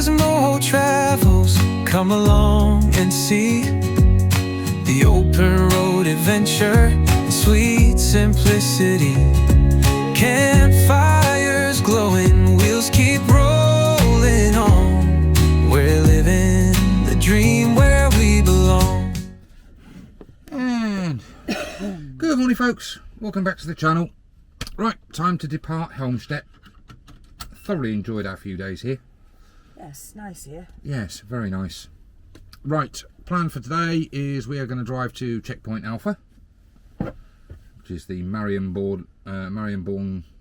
as more travels, come along and see the open road adventure and sweet simplicity. Campfires glowing, wheels keep rolling on. We're living the dream where we belong. And good morning, folks. Welcome back to the channel. Right, time to depart Helmstedt. Thoroughly enjoyed our few days here. Yes, nice here. Yes, very nice. Right, plan for today is we are going to drive to Checkpoint Alpha, which is the Marienborn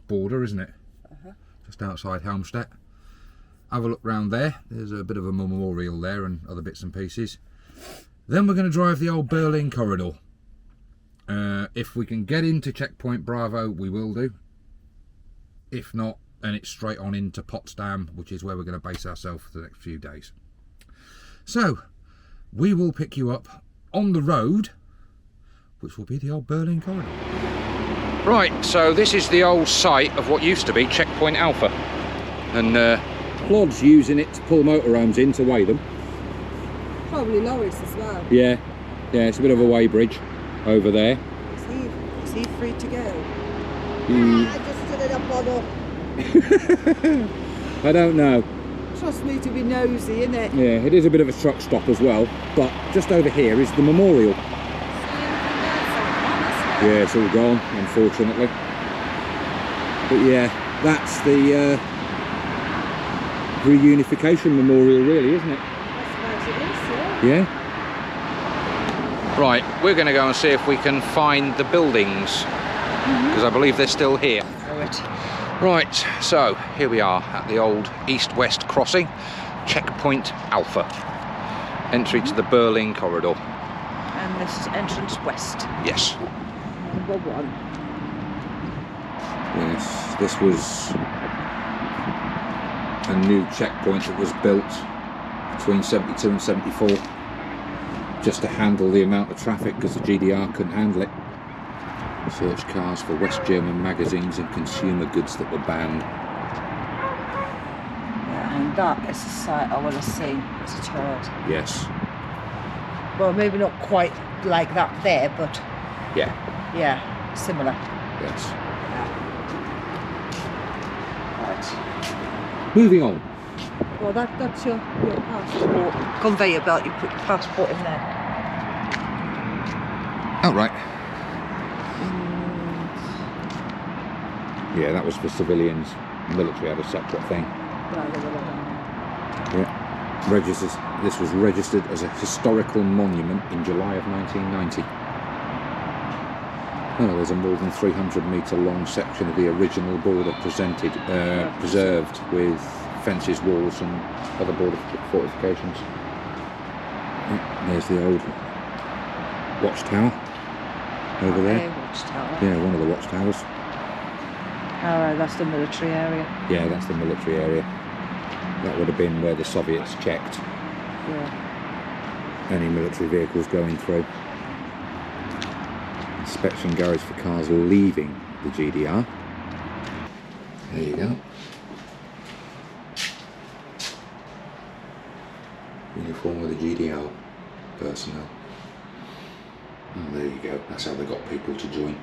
border, isn't it? Just outside Helmstedt. Have a look round there. There's a bit of a memorial there and other bits and pieces. Then we're going to drive the old Berlin corridor. If we can get into Checkpoint Bravo, we will do. If not, then it's straight on into Potsdam, which is where we're going to base ourselves for the next few days. So, we will pick you up on the road, which will be the old Berlin corridor. Right, so this is the old site of what used to be Checkpoint Alpha. And Plod's using it to pull motorhomes in to weigh them. Probably lorries as well. Yeah, it's a bit of a weigh bridge over there. Is he free to go? I just stood it up on. I don't know. Trust me to be nosy, innit? Yeah, it is a bit of a truck stop as well, but just over here is the memorial. Yeah, it's all gone, unfortunately. But yeah, that's the reunification memorial, really, isn't it? I suppose it is, yeah. Yeah. Right, we're going to go and see if we can find the buildings, because I believe they're still here. Right, so here we are at the old east-west crossing, Checkpoint Alpha. Entry to the Berlin corridor. And this is entrance west. Yes. Number 1. Yes, this was a new checkpoint that was built between 72 and 74 just to handle the amount of traffic because the GDR couldn't handle it. Search cars for West German magazines and consumer goods that were banned. Yeah, and that is a site I want to see as a child. Yes. Well, maybe not quite like that there, but yeah, similar. Yes. Right. Moving on. Well, that's your passport conveyor belt. You put your passport in there. Oh, right. Yeah, that was for civilians. The military had a separate thing. Yeah. This was registered as a historical monument in July of 1990. Oh, there's a more than 300-metre long section of the original border preserved with fences, walls and other border fortifications. Yeah, there's the old watchtower over there. Watchtower. Yeah, one of the watchtowers. Alright, that's the military area. Yeah, that's the military area. That would have been where the Soviets checked any military vehicles going through. Inspection garage for cars leaving the GDR. There you go. Uniform with the GDR personnel. Oh, there you go. That's how they got people to join.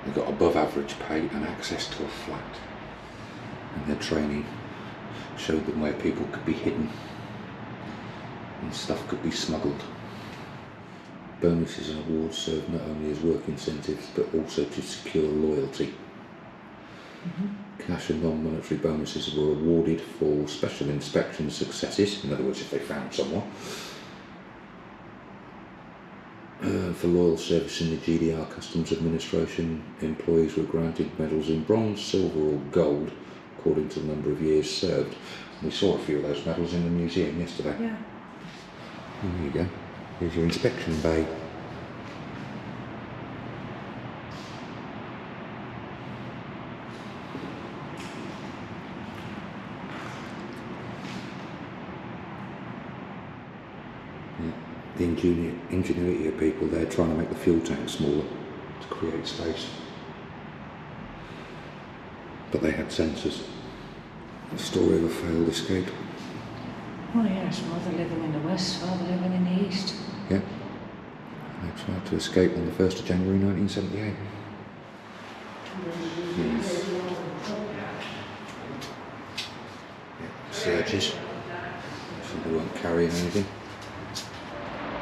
They got above average pay and access to a flat. And their training showed them where people could be hidden and stuff could be smuggled. Bonuses and awards served not only as work incentives but also to secure loyalty. Cash and non-monetary bonuses were awarded for special inspection successes, in other words if they found someone. For loyal service in the GDR Customs Administration, employees were granted medals in bronze, silver or gold according to the number of years served. We saw a few of those medals in the museum yesterday. Yeah. There you go. Here's your inspection bay. The ingenuity of people there trying to make the fuel tank smaller to create space. But they had sensors. The story of a failed escape. Oh yes, mother living in the west, father living in the east. Yeah. They tried to escape on the 1st of January 1978. Yes. Yeah. Searches. So they weren't carrying anything.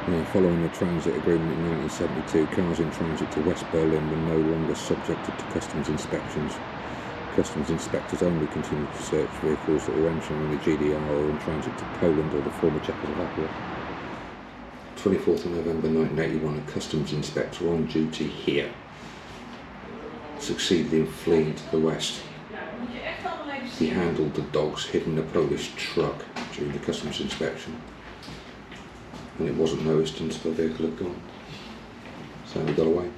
Yeah, following the transit agreement in 1972, cars in transit to West Berlin were no longer subjected to customs inspections. Customs inspectors only continued to search vehicles that were entering the GDR or in transit to Poland or the former Czechoslovakia. 24th of November 1981, a customs inspector on duty here succeeded in fleeing to the west. He handled the dogs hidden in a Polish truck during the customs inspection, and it wasn't noticed until the vehicle had gone. So he got away.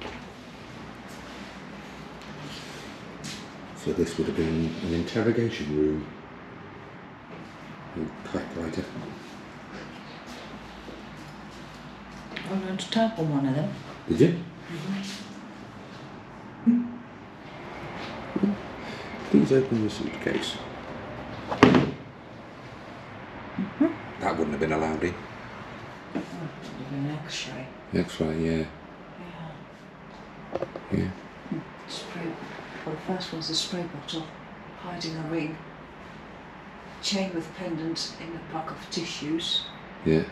So this would have been an interrogation room. Typewriter. I learned to type on one of them. Did you? Please open the suitcase. That wouldn't have been allowed in. An X-ray. X-ray, yeah. Yeah. Spray. Well, the first one's a spray bottle, hiding a ring. Chain with pendant in a pack of tissues. Yeah.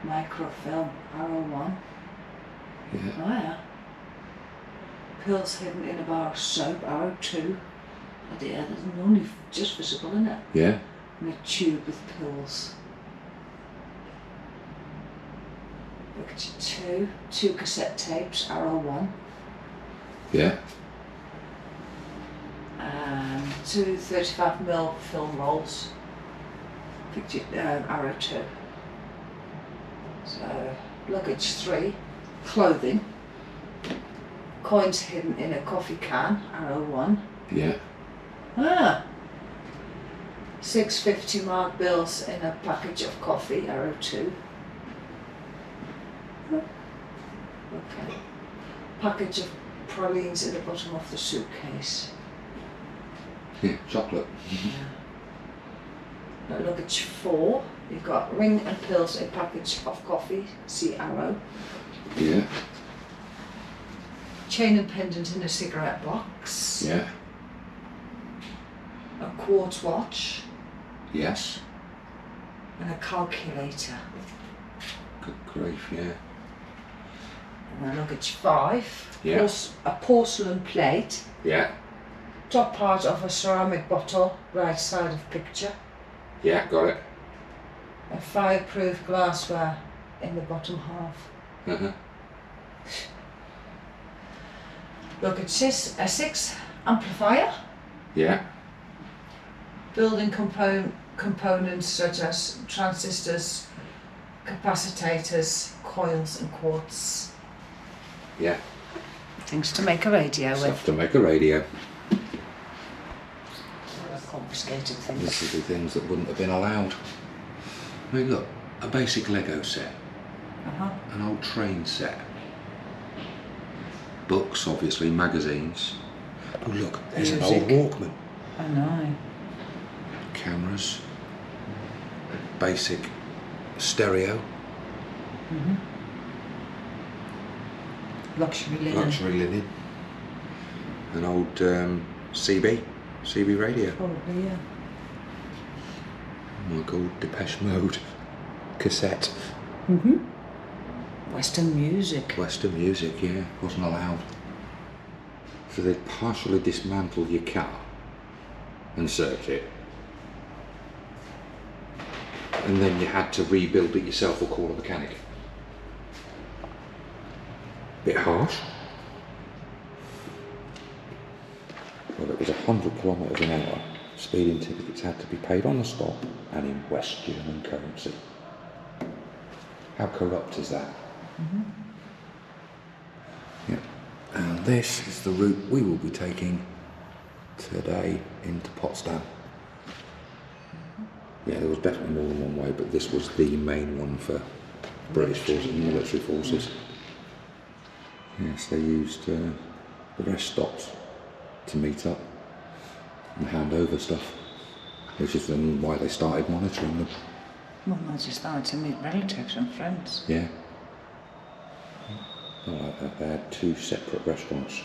Microfilm, arrow 1. Yeah. Oh yeah. Pills hidden in a bar of soap, arrow 2. Oh dear, there's only just visible, isn't it? Yeah. And a tube with pills. Look at 2 cassette tapes, arrow 1. Yeah. And 2 35mm film rolls, picture, arrow 2. So, luggage 3, clothing, coins hidden in a coffee can, arrow 1. Yeah. 6 50-mark bills in a package of coffee, arrow 2. Okay. Package of pralines in the bottom of the suitcase. Yeah, chocolate. Luggage 4, you've got ring and pills, a package of coffee, see arrow. Yeah. Chain and pendant in a cigarette box. Yeah. A quartz watch. Yes. And a calculator. Good grief, yeah. And luggage 5, Yeah. a porcelain plate. Yeah. Top part of a ceramic bottle, right side of picture. Yeah, got it. And fireproof glassware in the bottom half. Luggage 6, a 6 amplifier. Yeah. Building components such as transistors, capacitors, coils and quartz. Yeah. Things to make a radio Stuff with. to make a radio. Confiscated things. This would be things that wouldn't have been allowed. I mean, look, a basic Lego set, an old train set, books, obviously, magazines. Oh, look, there's an old Walkman. I know. Cameras, basic stereo, Luxury linen. an old CB radio. Probably, yeah. Oh my God, Depeche Mode cassette. Western music. Western music, yeah, wasn't allowed. So they'd partially dismantle your car and search it. And then you had to rebuild it yourself or call a mechanic. Bit harsh. Well, it was 100 kilometres an hour. Speeding tickets had to be paid on the spot and in West German currency. How corrupt is that? Yeah. And this is the route we will be taking today into Potsdam. Yeah, there was definitely more than one way, but this was the main one for British forces and military forces. Yes, they used the rest stops to meet up. and hand over stuff, which is why they started monitoring them. Well, I just started to meet relatives and friends. Yeah. Not like that. They had 2 separate restaurants.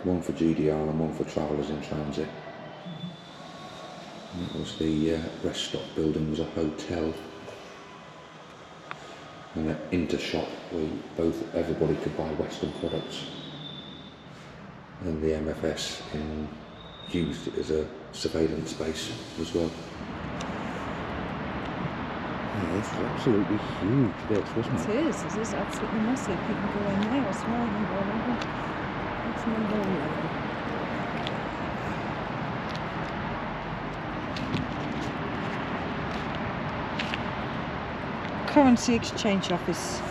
One for GDR and one for travellers in transit. And it was the rest stop building was a hotel. And an Intershop where everybody could buy Western products. And the MFS used it as a surveillance base as well. Yeah, this was absolutely huge, this, wasn't it? It is absolutely massive. You can go in there as well and go over. That's number 11. Currency exchange office.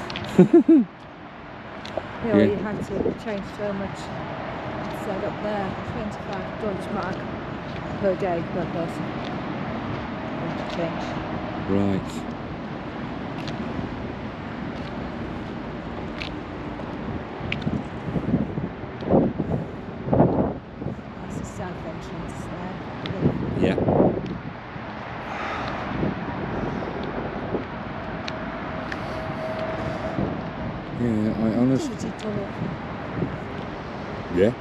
Yeah. You had to change so much. Set up there, 25 Deutsche Mark per day per person. Interchange. Right. That's the south entrance there. Yeah. Yeah, I honestly. Yeah.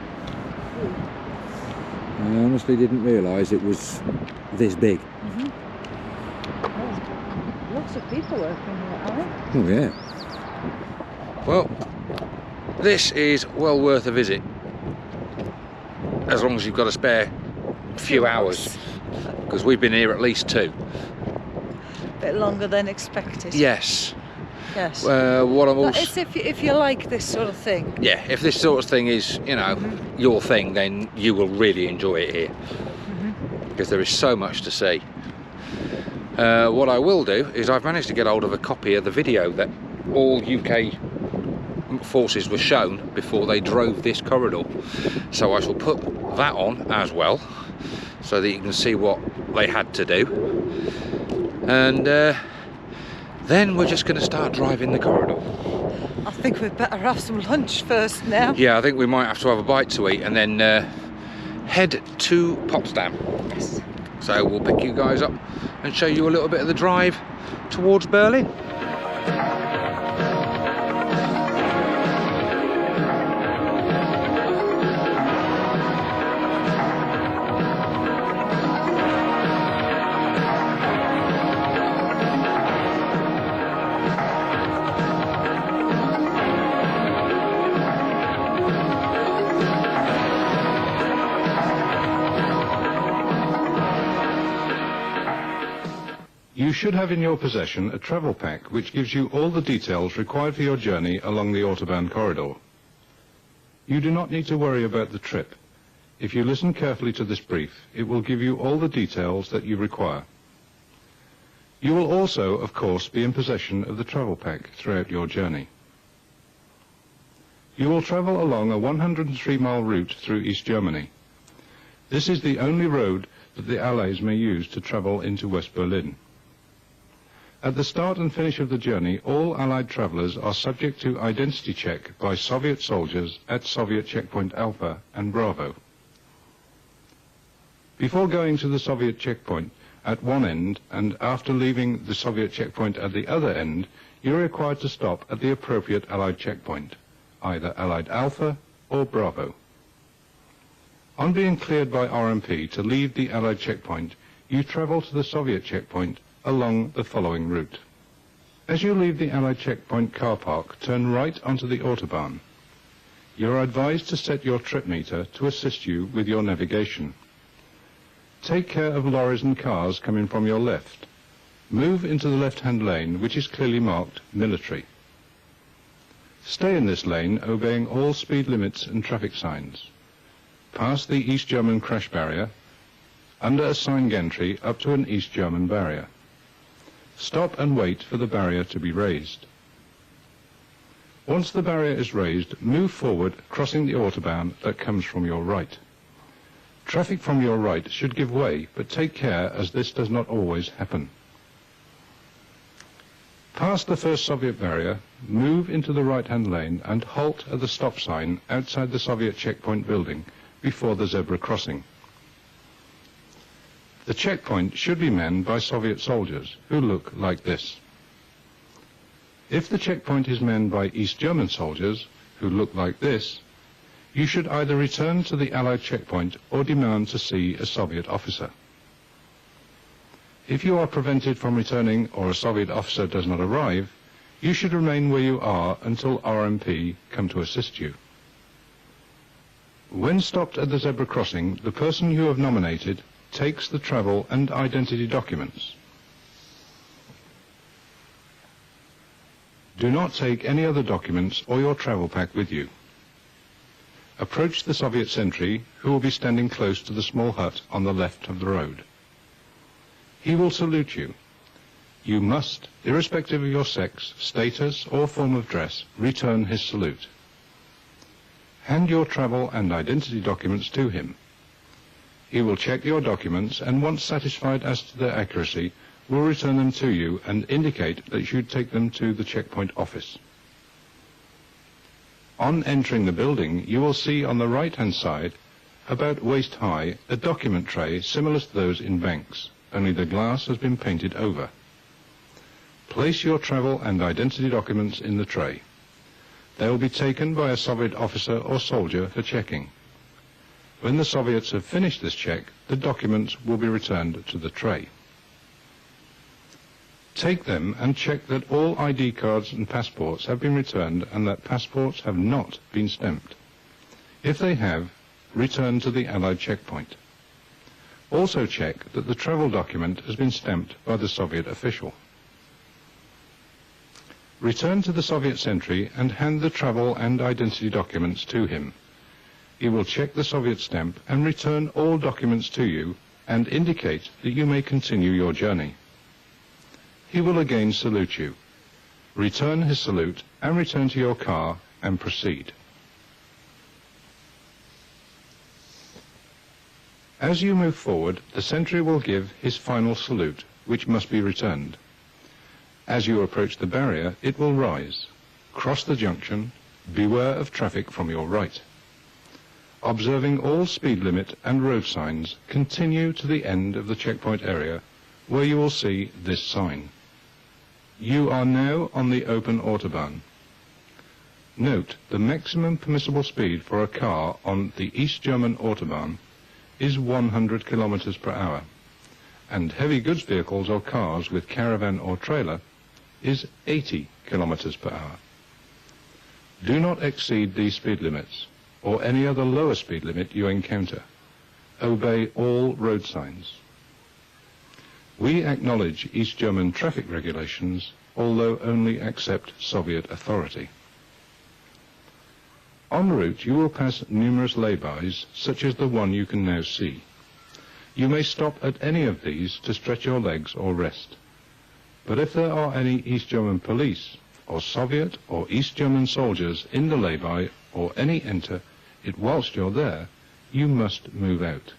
I honestly didn't realise it was this big. Lots of people working here, aren't Oh yeah. Well, this is well worth a visit. As long as you've got a spare few hours. Because we've been here at least 2. A bit longer than expected. Yes. Yes. What I'm But also... it's if you like this sort of thing. Yeah, if this sort of thing is, you know, your thing, then you will really enjoy it here. Because there is so much to see. What I will do is I've managed to get hold of a copy of the video that all UK forces were shown before they drove this corridor. So I shall put that on as well, so that you can see what they had to do. And then we're just going to start driving the corridor. I think we'd better have some lunch first now. Yeah, I think we might have to have a bite to eat and then head to Potsdam. Yes. So we'll pick you guys up and show you a little bit of the drive towards Berlin. You should have in your possession a travel pack which gives you all the details required for your journey along the Autobahn corridor. You do not need to worry about the trip. If you listen carefully to this brief, it will give you all the details that you require. You will also, of course, be in possession of the travel pack throughout your journey. You will travel along a 103-mile route through East Germany. This is the only road that the Allies may use to travel into West Berlin. At the start and finish of the journey, all Allied travellers are subject to identity check by Soviet soldiers at Soviet checkpoint Alpha and Bravo. Before going to the Soviet checkpoint at one end and after leaving the Soviet checkpoint at the other end, you are required to stop at the appropriate Allied checkpoint, either Allied Alpha or Bravo. On being cleared by RMP to leave the Allied checkpoint, you travel to the Soviet checkpoint along the following route. As you leave the Allied checkpoint car park, turn right onto the Autobahn. You are advised to set your trip meter to assist you with your navigation. Take care of lorries and cars coming from your left. Move into the left-hand lane, which is clearly marked military. Stay in this lane, obeying all speed limits and traffic signs. Pass the East German crash barrier, under a sign gantry up to an East German barrier. Stop and wait for the barrier to be raised. Once the barrier is raised, move forward, crossing the Autobahn that comes from your right. Traffic from your right should give way, but take care as this does not always happen. Past the first Soviet barrier, move into the right-hand lane and halt at the stop sign outside the Soviet checkpoint building before the zebra crossing. The checkpoint should be manned by Soviet soldiers who look like this. If the checkpoint is manned by East German soldiers who look like this, you should either return to the Allied checkpoint or demand to see a Soviet officer. If you are prevented from returning or a Soviet officer does not arrive, you should remain where you are until RMP come to assist you. When stopped at the zebra crossing, the person you have nominated takes the travel and identity documents. Do not take any other documents or your travel pack with you. Approach the Soviet sentry, who will be standing close to the small hut on the left of the road. He will salute you. You must, irrespective of your sex, status, or form of dress, return his salute. Hand your travel and identity documents to him. He will check your documents and, once satisfied as to their accuracy, will return them to you and indicate that you should take them to the checkpoint office. On entering the building, you will see on the right-hand side, about waist high, a document tray similar to those in banks, only the glass has been painted over. Place your travel and identity documents in the tray. They will be taken by a Soviet officer or soldier for checking. When the Soviets have finished this check, the documents will be returned to the tray. Take them and check that all ID cards and passports have been returned and that passports have not been stamped. If they have, return to the Allied checkpoint. Also check that the travel document has been stamped by the Soviet official. Return to the Soviet sentry and hand the travel and identity documents to him. He will check the Soviet stamp and return all documents to you and indicate that you may continue your journey. He will again salute you. Return his salute and return to your car and proceed. As you move forward, the sentry will give his final salute, which must be returned. As you approach the barrier, it will rise. Cross the junction. Beware of traffic from your right. Observing all speed limit and road signs, continue to the end of the checkpoint area, where you will see this sign. You are now on the open Autobahn. Note, the maximum permissible speed for a car on the East German Autobahn is 100 kilometers per hour, and heavy goods vehicles or cars with caravan or trailer is 80 kilometers per hour. Do not exceed these speed limits, or any other lower speed limit you encounter. Obey all road signs. We acknowledge East German traffic regulations, although only accept Soviet authority. En route, you will pass numerous laybys, such as the one you can now see. You may stop at any of these to stretch your legs or rest. But if there are any East German police, or Soviet or East German soldiers in the lay-by, or any enter it whilst you're there, you must move out.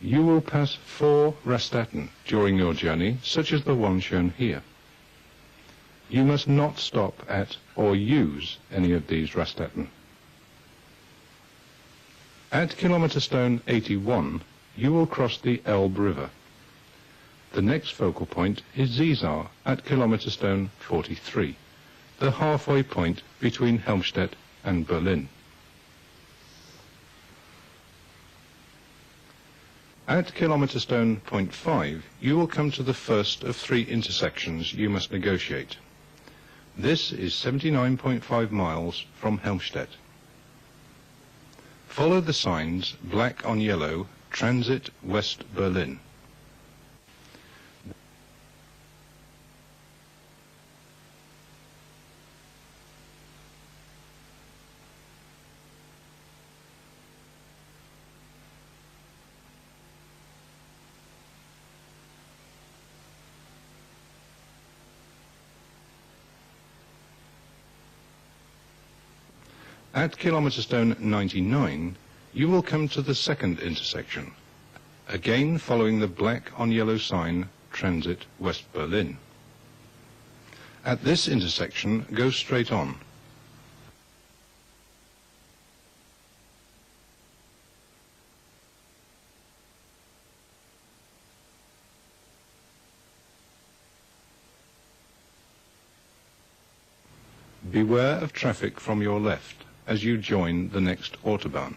You will pass 4 Raststätten during your journey, such as the one shown here. You must not stop at or use any of these Raststätten. At kilometre stone 81, you will cross the Elbe River. The next focal point is Ziesar at kilometre stone 43, the halfway point between Helmstedt and Berlin. At kilometre stone 0.5, you will come to the first of 3 intersections you must negotiate. This is 79.5 miles from Helmstedt. Follow the signs, black on yellow, Transit West Berlin. At kilometre stone 99, you will come to the second intersection, again following the black on yellow sign, Transit West Berlin. At this intersection, go straight on. Beware of traffic from your left as you join the next autobahn.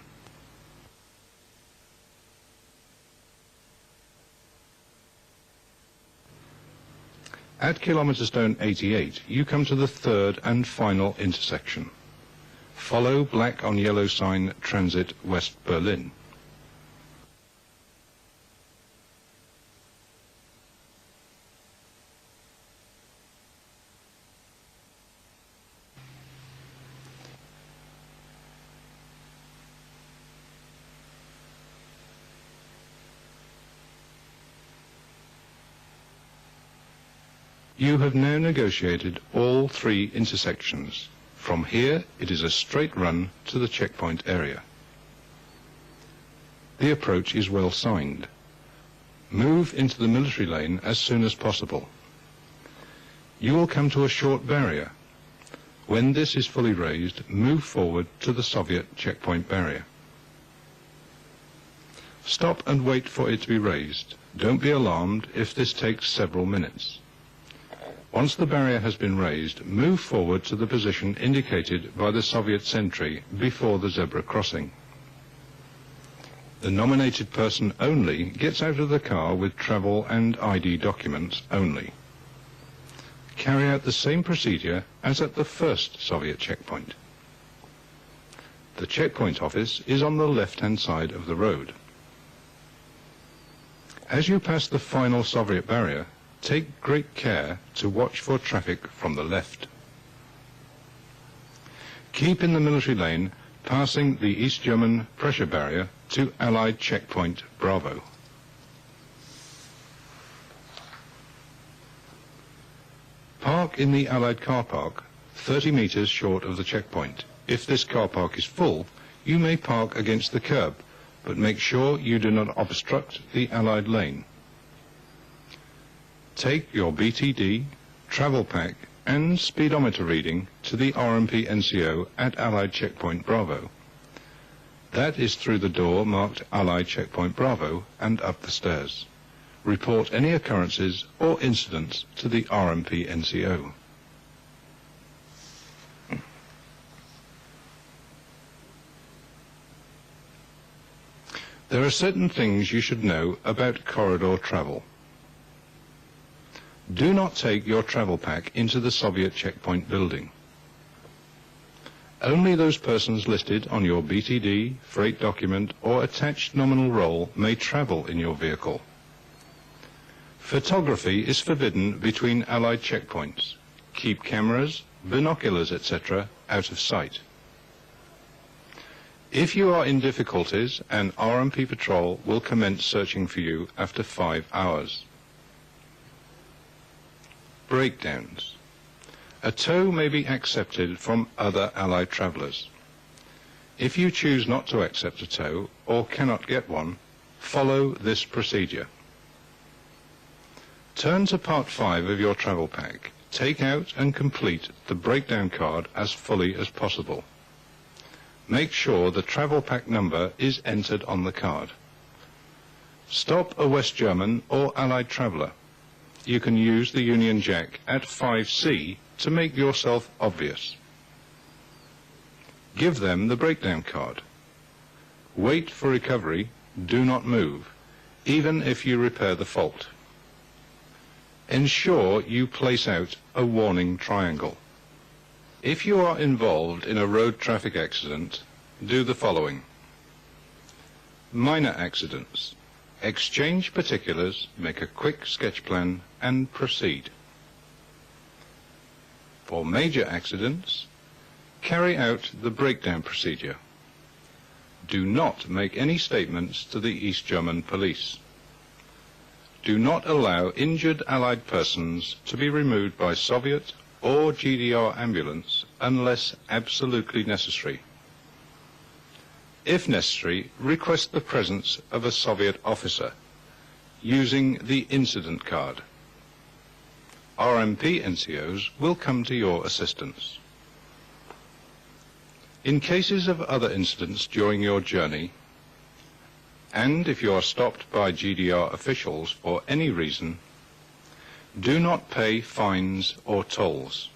At kilometre stone 88, you come to the third and final intersection. Follow black on yellow sign Transit West Berlin. You have now negotiated all 3 intersections. From here, it is a straight run to the checkpoint area. The approach is well signed. Move into the military lane as soon as possible. You will come to a short barrier. When this is fully raised, move forward to the Soviet checkpoint barrier. Stop and wait for it to be raised. Don't be alarmed if this takes several minutes. Once the barrier has been raised, move forward to the position indicated by the Soviet sentry before the zebra crossing. The nominated person only gets out of the car with travel and ID documents only. Carry out the same procedure as at the first Soviet checkpoint. The checkpoint office is on the left-hand side of the road. As you pass the final Soviet barrier, take great care to watch for traffic from the left. Keep in the military lane, passing the East German pressure barrier to Allied checkpoint Bravo. Park in the Allied car park 30 meters short of the checkpoint. If this car park is full, you may park against the curb, but make sure you do not obstruct the Allied lane. Take your BTD, travel pack and speedometer reading to the RMP NCO at Allied Checkpoint Bravo. That is through the door marked Allied Checkpoint Bravo and up the stairs. Report any occurrences or incidents to the RMP NCO. There are certain things you should know about corridor travel. Do not take your travel pack into the Soviet checkpoint building. Only those persons listed on your BTD, freight document or attached nominal roll may travel in your vehicle. Photography is forbidden between Allied checkpoints. Keep cameras, binoculars, etc. out of sight. If you are in difficulties, an RMP patrol will commence searching for you after 5 hours. Breakdowns. A tow may be accepted from other Allied travellers. If you choose not to accept a tow or cannot get one, follow this procedure. Turn to Part 5 of your travel pack. Take out and complete the breakdown card as fully as possible. Make sure the travel pack number is entered on the card. Stop a West German or Allied traveller. You can use the Union Jack at 5C to make yourself obvious. Give them the breakdown card. Wait for recovery, do not move, even if you repair the fault. Ensure you place out a warning triangle. If you are involved in a road traffic accident, do the following. Minor accidents. Exchange particulars, make a quick sketch plan and proceed. For major accidents, carry out the breakdown procedure. Do not make any statements to the East German police. Do not allow injured Allied persons to be removed by Soviet or GDR ambulance unless absolutely necessary. If necessary, request the presence of a Soviet officer using the incident card. RMP NCOs will come to your assistance. In cases of other incidents during your journey, and if you are stopped by GDR officials for any reason, do not pay fines or tolls.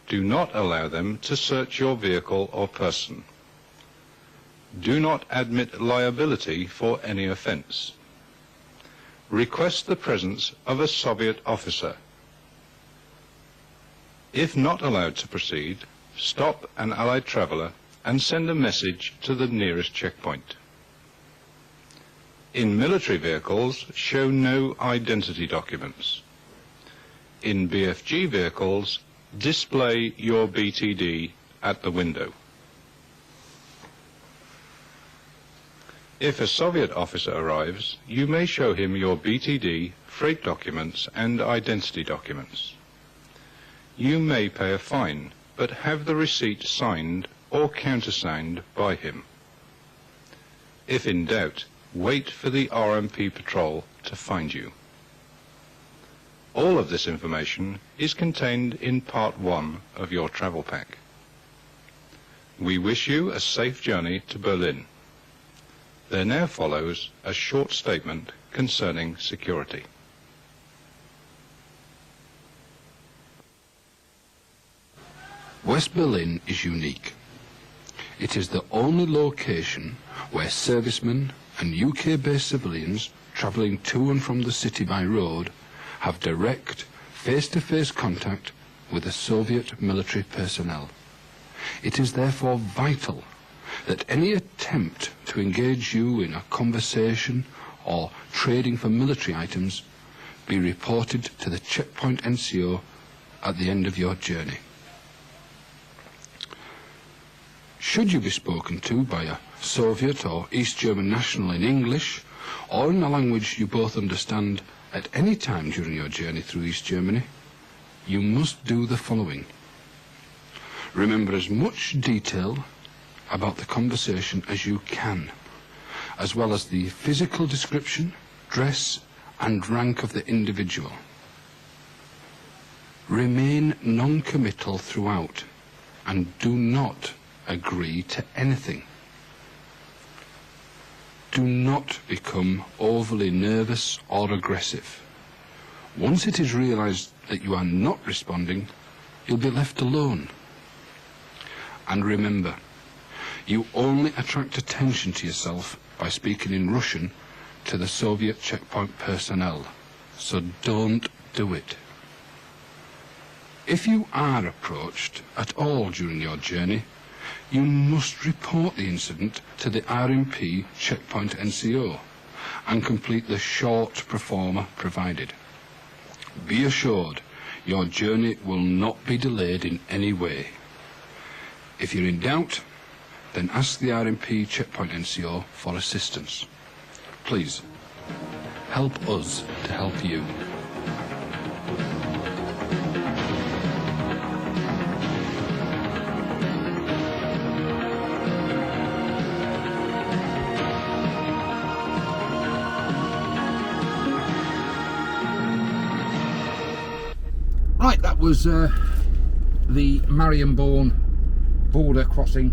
Do not allow them to search your vehicle or person. Do not admit liability for any offence. Request the presence of a Soviet officer. If not allowed to proceed, stop an Allied traveller and send a message to the nearest checkpoint. In military vehicles, show no identity documents. In BFG vehicles, display your BTD at the window. If a Soviet officer arrives, you may show him your BTD, freight documents and identity documents. You may pay a fine, but have the receipt signed or countersigned by him. If in doubt, wait for the RMP patrol to find you. All of this information is contained in Part 1 of your travel pack. We wish you a safe journey to Berlin. There now follows a short statement concerning security. West Berlin is unique. It is the only location where servicemen and UK-based civilians travelling to and from the city by road have direct, face-to-face contact with the Soviet military personnel. It is therefore vital that any attempt to engage you in a conversation or trading for military items be reported to the checkpoint NCO at the end of your journey. Should you be spoken to by a Soviet or East German national in English or in a language you both understand at any time during your journey through East Germany, you must do the following. Remember as much detail about the conversation as you can, as well as the physical description, dress and rank of the individual. Remain non-committal throughout and do not agree to anything. Do not become overly nervous or aggressive. Once it is realized that you are not responding, you'll be left alone. And remember, you only attract attention to yourself by speaking in Russian to the Soviet checkpoint personnel, so don't do it. If you are approached at all during your journey, you must report the incident to the RMP checkpoint NCO and complete the short proforma provided. Be assured your journey will not be delayed in any way. If you're in doubt, then ask the RMP checkpoint NCO for assistance. Please, help us to help you. Right, that was the Marienborn Border Crossing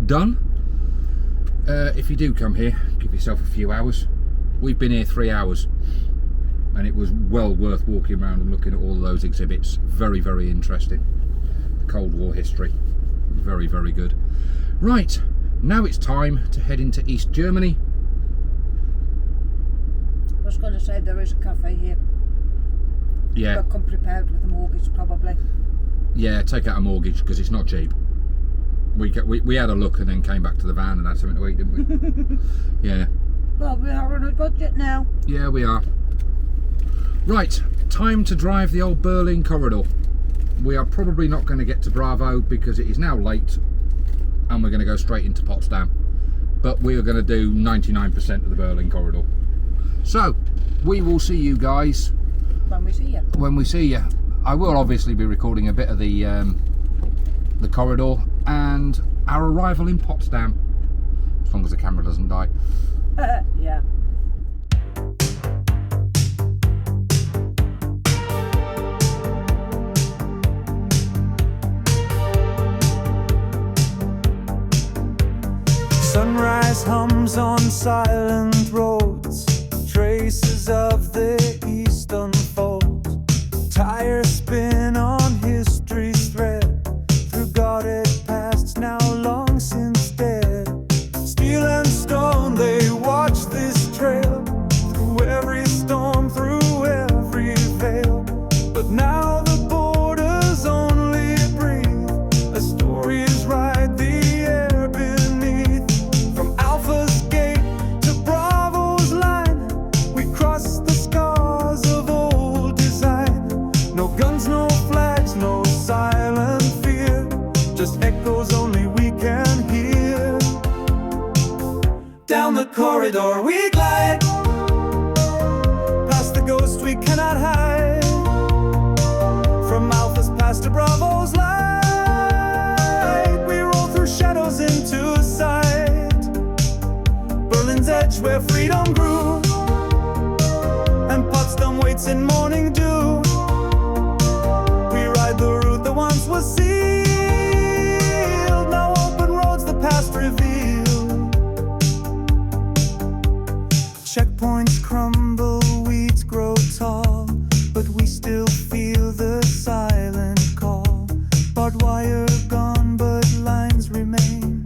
done. If you do come here, give yourself a few hours. We've been here 3 hours and it was well worth walking around and looking at all those exhibits. Very, very interesting. The Cold War history, very, very good. Right, now it's time to head into East Germany. I was going to say there is a cafe here. Yeah. But come prepared with a mortgage, probably. Yeah, take out a mortgage because it's not cheap. We had a look and then came back to the van and had something to eat, didn't we? Yeah. Well, we are on a budget now. Yeah, we are. Right, time to drive the old Berlin corridor. We are probably not going to get to Bravo because it is now late and we're going to go straight into Potsdam. But we are going to do 99% of the Berlin corridor. So, we will see you guys When we see you. when we see you. I will obviously be recording a bit of the corridor and our arrival in Potsdam, as long as the camera doesn't die. Yeah. Sunrise hums on silent roads, traces of the east unfold. Tires spin on history's thread, corridor we glide, past the ghost we cannot hide, from Alpha's past to Bravo's light. We roll through shadows into sight, Berlin's edge where freedom grew, and Potsdam waits in morning dew. We ride the route that once was sealed, now open roads the past reveal. Checkpoints crumble, weeds grow tall, but we still feel the silent call. Barbed wire gone, but lines remain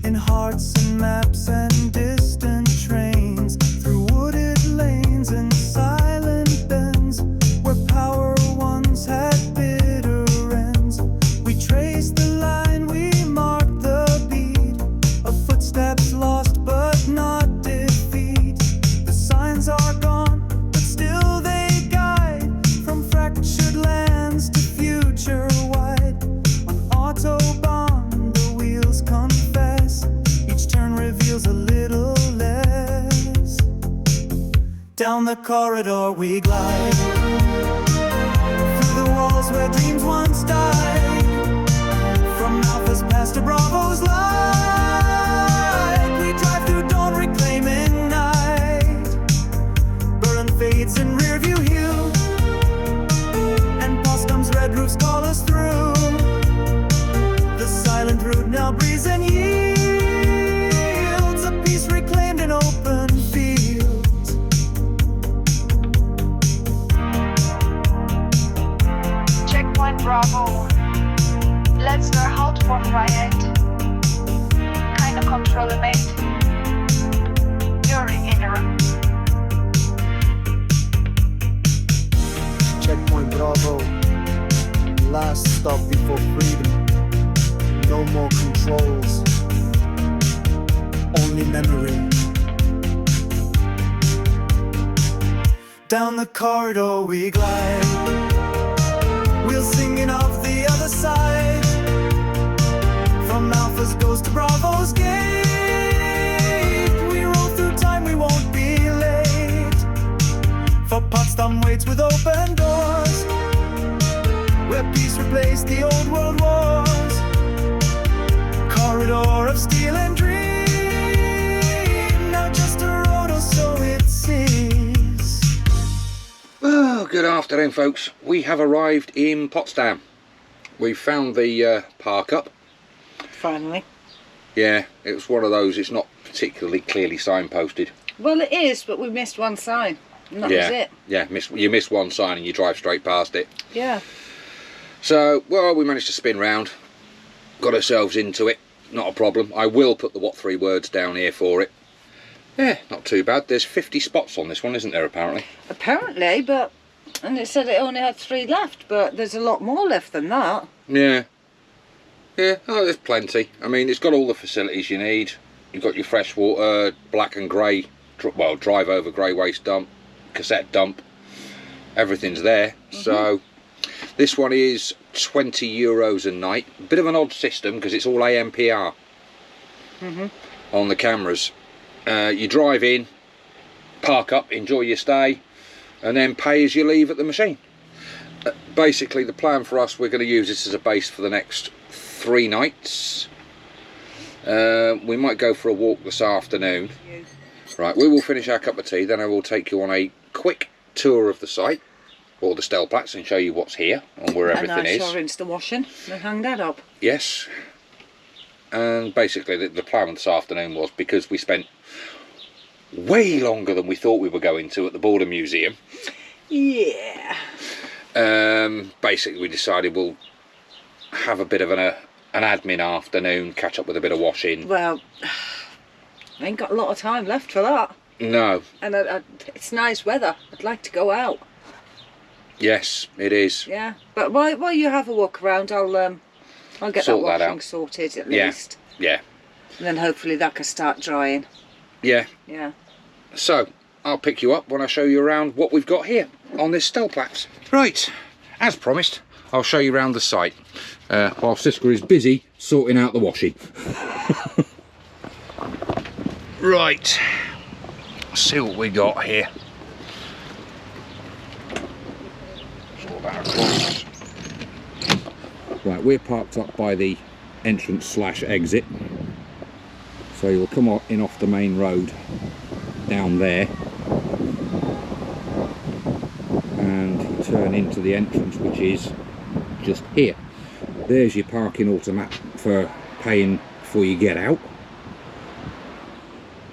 in hearts and maps and distant trains, through wooded lanes and silent bends, where power once had bitter ends. We trace the line, we mark the beat of footsteps lost but not defeat. The signs are gone, but still they guide, from fractured lands to future wide. On Autobahn the wheels confess, each turn reveals a little less. Down the corridor we glide, through the walls where dreams once died, from Alpha's past to Bravo's light. We drive through dawn reclaiming night, Berlin fades in rearview view, and Potsdam's red roofs call us through. The silent route now breathes and yields a peace reclaimed in open fields. Checkpoint Bravo. Letzter Halt vor Freiheit. Keine Kontrolle mehr. Your inner. Checkpoint Bravo, last stop before freedom. No more controls, only memory. Down the corridor we glide, wheels singing of the other side, from Alpha's ghost to Bravo's gate. We roll through time, we won't be late, for Potsdam waits with open doors, where peace replaced the old world wars. Corridor of steel and dream, now just a road or so it seems. Well, good afternoon folks. We have arrived in Potsdam. We found the park up. Finally. Yeah, it was one of those, it's not particularly clearly signposted. Well, it is, but we missed one sign. And that was it. Yeah, you miss one sign and you drive straight past it. Yeah. So, well, we managed to spin round, got ourselves into it, not a problem. I will put the what 3 words down here for it. Yeah, not too bad. There's 50 spots on this one, isn't there, apparently? Apparently, but... And it said it only had 3 left, but there's a lot more left than that. Yeah. Yeah, oh, there's plenty. I mean, it's got all the facilities you need. You've got your freshwater, black and grey, well, drive over grey waste dump, cassette dump. Everything's there. So, this one is €20 a night. Bit of an odd system because it's all AMPR on the cameras. You drive in, park up, enjoy your stay, and then pay as you leave at the machine. Basically, the plan for us, we're going to use this as a base for the next 3 nights. We might go for a walk this afternoon. Right, we will finish our cup of tea, then I will take you on a quick tour of the site, or the Stellplatz, and show you what's here and where everything is. And I rinse the washing and hang that up. Yes. And basically the plan this afternoon was, because we spent way longer than we thought we were going to at the Border Museum. Yeah. Basically we decided we'll have a bit of an admin afternoon, catch up with a bit of washing. Well, I ain't got a lot of time left for that. No. And it's nice weather. I'd like to go out. Yes, it is. Yeah. But while you have a walk around, I'll get Sort that that washing out. sorted at Yeah. least. Yeah. And then hopefully that can start drying. Yeah. Yeah. So, I'll pick you up when I show you around what we've got here on this Stellplatz. Right, as promised, I'll show you around the site, while Siska is busy sorting out the washing. Right, let's see what we got here. Sort that across. Right, we're parked up by the entrance / exit. So you'll come in off the main road down there and turn into the entrance, which is just here. There's your parking automat for paying before you get out.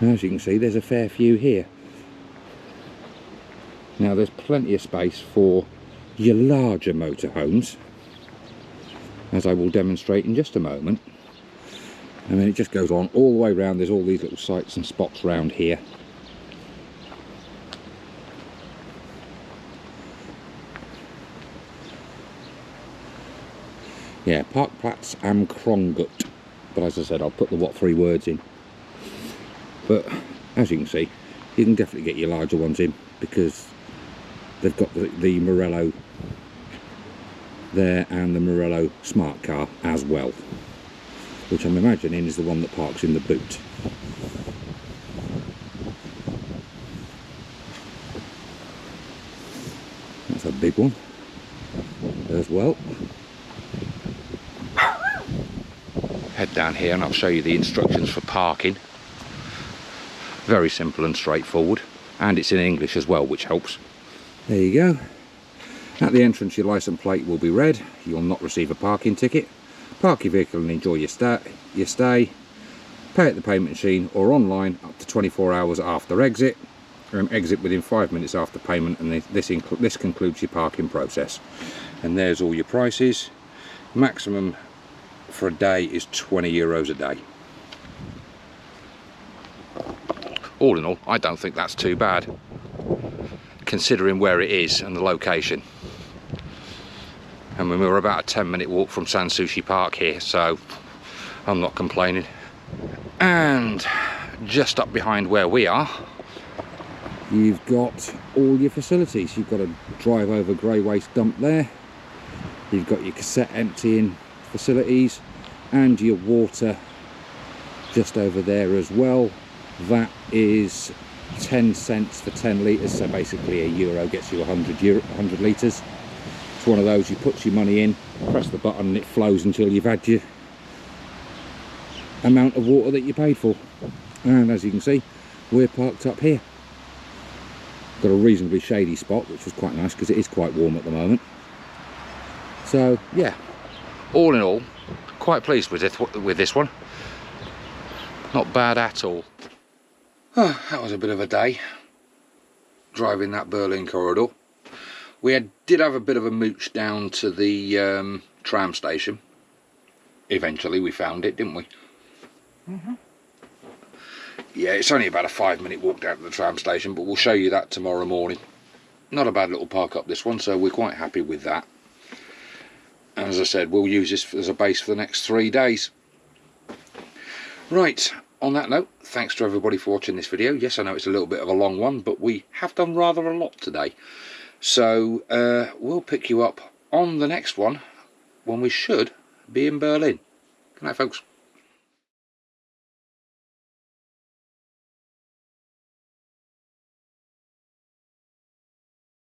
As you can see, there's a fair few here. Now there's plenty of space for your larger motorhomes, as I will demonstrate in just a moment. And then it just goes on all the way around. There's all these little sites and spots around here. Yeah, Parkplatz am Krongut. But as I said, I'll put the what 3 words in. But as you can see, you can definitely get your larger ones in, because they've got the Morello there and the Morello smart car as well, which I'm imagining is the one that parks in the boot. That's a big one as well. Head down here and I'll show you the instructions for parking. Very simple and straightforward, and it's in English as well, which helps. There you go. At the entrance, your license plate will be red. You'll not receive a parking ticket. Park your vehicle and enjoy your stay. Pay at the payment machine or online up to 24 hours after exit. Exit within 5 minutes after payment, and this concludes your parking process. And there's all your prices. Maximum for a day is €20 a day. All in all, I don't think that's too bad, considering where it is and the location. And we were about a 10-minute walk from Sanssouci Park here, so I'm not complaining. And just up behind where we are, you've got all your facilities. You've got a drive over grey waste dump there. You've got your cassette emptying facilities and your water just over there as well. That is 10 cents for 10 litres, so basically €1 gets you 100 litres. It's one of those, you put your money in, press the button and it flows until you've had your amount of water that you paid for. And as you can see, we're parked up here. Got a reasonably shady spot, which was quite nice because it is quite warm at the moment. So yeah, all in all, quite pleased with this one. Not bad at all. Oh, that was a bit of a day, driving that Berlin corridor. We did have a bit of a mooch down to the tram station. Eventually we found it, didn't we? Mm-hmm. Yeah, it's only about a 5-minute walk down to the tram station, but we'll show you that tomorrow morning. Not a bad little park up, this one, so we're quite happy with that. And as I said, we'll use this as a base for the next 3 days. Right, on that note, thanks to everybody for watching this video. Yes, I know it's a little bit of a long one, but we have done rather a lot today. So we'll pick you up on the next one when we should be in Berlin. Good night, folks.